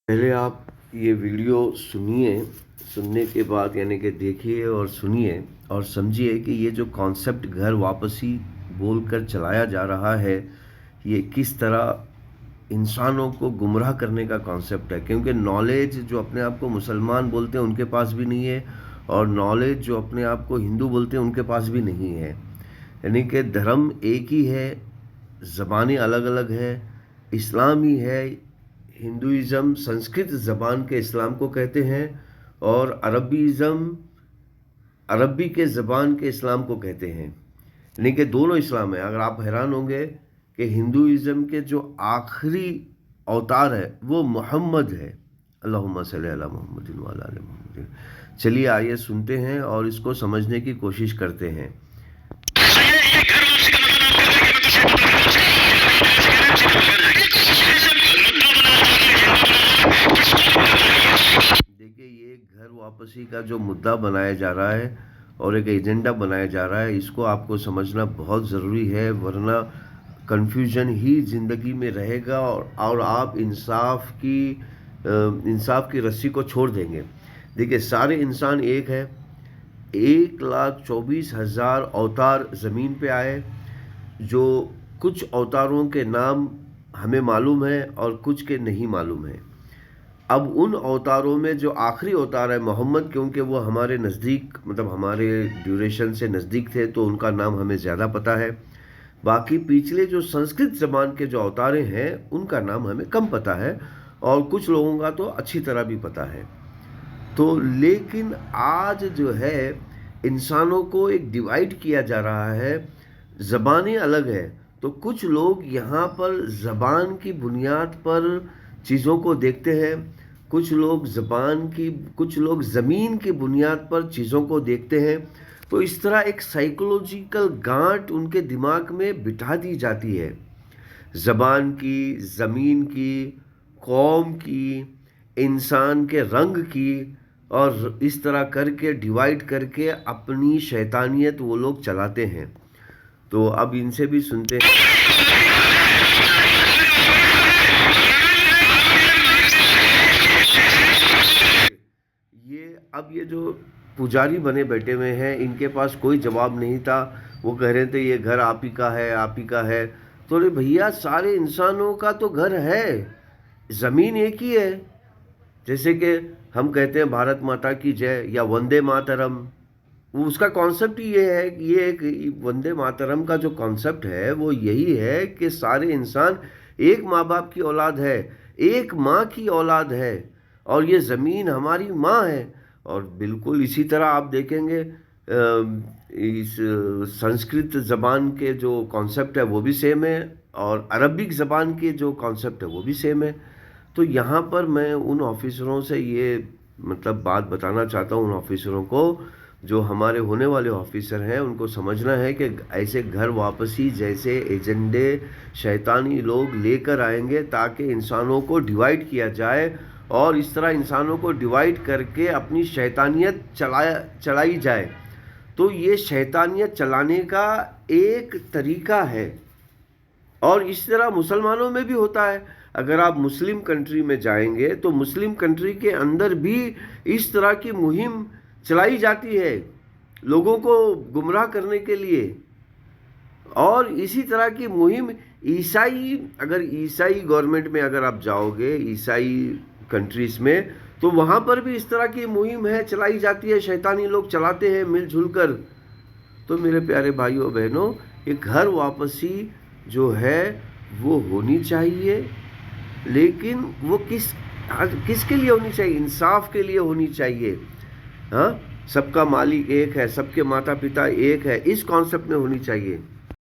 पहले आप ये वीडियो सुनिए, सुनने के बाद यानी कि देखिए और सुनिए और समझिए कि ये जो कॉन्सेप्ट घर वापसी बोलकर चलाया जा रहा है, ये किस तरह इंसानों को गुमराह करने का कॉन्सेप्ट है। क्योंकि नॉलेज जो अपने आप को मुसलमान बोलते हैं उनके पास भी नहीं है, और नॉलेज जो अपने आप को हिंदू बोलते हैं उनके पास भी नहीं है। यानी कि धर्म एक ही है, ज़बानें अलग अलग है। इस्लाम ही है, हिंदुइज़्म संस्कृत ज़बान के इस्लाम को कहते हैं, और अरबीज़्म अरबी के ज़बान के इस्लाम को कहते हैं। यानी कि दोनों इस्लाम है। अगर आप हैरान होंगे कि हिंदुइज़्म के जो आखिरी अवतार है वो मोहम्मद है। अल्लाहुम्मा सल्ली अला मुहम्मदिन व अला आलि मुहम्मदिन। चलिए आइए सुनते हैं और इसको समझने की कोशिश करते हैं। देखिए, ये घर वापसी का जो मुद्दा बनाया जा रहा है और एक एजेंडा बनाया जा रहा है, इसको आपको समझना बहुत ज़रूरी है, वरना कन्फ्यूजन ही ज़िंदगी में रहेगा और आप इंसाफ की रस्सी को छोड़ देंगे। देखिए, सारे इंसान एक है। 1,24,000 अवतार ज़मीन पे आए, जो कुछ अवतारों के नाम हमें मालूम है और कुछ के नहीं मालूम है। अब उन अवतारों में जो आखिरी अवतार है मोहम्मद, क्योंकि वो हमारे नज़दीक मतलब हमारे ड्यूरेशन से नज़दीक थे तो उनका नाम हमें ज़्यादा पता है। बाकी पिछले जो संस्कृत ज़बान के जो अवतारे हैं उनका नाम हमें कम पता है, और कुछ लोगों का तो अच्छी तरह भी पता है। तो लेकिन आज जो है इंसानों को एक डिवाइड किया जा रहा है, ज़बानें अलग है। तो कुछ लोग यहाँ पर ज़बान की बुनियाद पर चीज़ों को देखते हैं, कुछ लोग ज़मीन की बुनियाद पर चीज़ों को देखते हैं। तो इस तरह एक साइकोलॉजिकल गांठ उनके दिमाग में बिठा दी जाती है, ज़बान की, ज़मीन की, कौम की, इंसान के रंग की, और इस तरह करके डिवाइड करके अपनी शैतानियत वो लोग चलाते हैं। तो अब इनसे भी सुनते हैं। ये जो पुजारी बने बैठे हुए हैं, इनके पास कोई जवाब नहीं था। वो कह रहे थे ये घर आप ही का है, आप ही का है। तो अरे भैया, सारे इंसानों का तो घर है, ज़मीन एक ही है। जैसे कि हम कहते हैं भारत माता की जय या वंदे मातरम, वो उसका कॉन्सेप्ट ही ये है कि ये एक वंदे मातरम का जो कॉन्सेप्ट है वो यही है कि सारे इंसान एक माँ बाप की औलाद है, एक माँ की औलाद है, और ये ज़मीन हमारी माँ है। और बिल्कुल इसी तरह आप देखेंगे इस संस्कृत ज़बान के जो कॉन्सेप्ट है वो भी सेम है, और अरबिक ज़बान के जो कॉन्सेप्ट है वो भी सेम है। तो यहाँ पर मैं उन ऑफिसरों से ये मतलब बात बताना चाहता हूँ, उन ऑफिसरों को जो हमारे होने वाले ऑफिसर हैं, उनको समझना है कि ऐसे घर वापसी जैसे एजेंडे शैतानी लोग लेकर आएंगे ताकि इंसानों को डिवाइड किया जाए, और इस तरह इंसानों को डिवाइड करके अपनी शैतानियत चलाई जाए। तो ये शैतानियत चलाने का एक तरीका है, और इस तरह मुसलमानों में भी होता है। अगर आप मुस्लिम कंट्री में जाएंगे तो मुस्लिम कंट्री के अंदर भी इस तरह की मुहिम चलाई जाती है लोगों को गुमराह करने के लिए। और इसी तरह की मुहिम अगर ईसाई गवर्नमेंट में अगर आप जाओगे, ईसाई कंट्रीज़ में, तो वहाँ पर भी इस तरह की मुहिम है, चलाई जाती है, शैतानी लोग चलाते हैं मिलजुल कर। तो मेरे प्यारे भाइयों बहनों, ये घर वापसी जो है वो होनी चाहिए, लेकिन वो किसके लिए होनी चाहिए? इंसाफ के लिए होनी चाहिए। हाँ, सबका मालिक एक है, सबके माता पिता एक है, इस कॉन्सेप्ट में होनी चाहिए।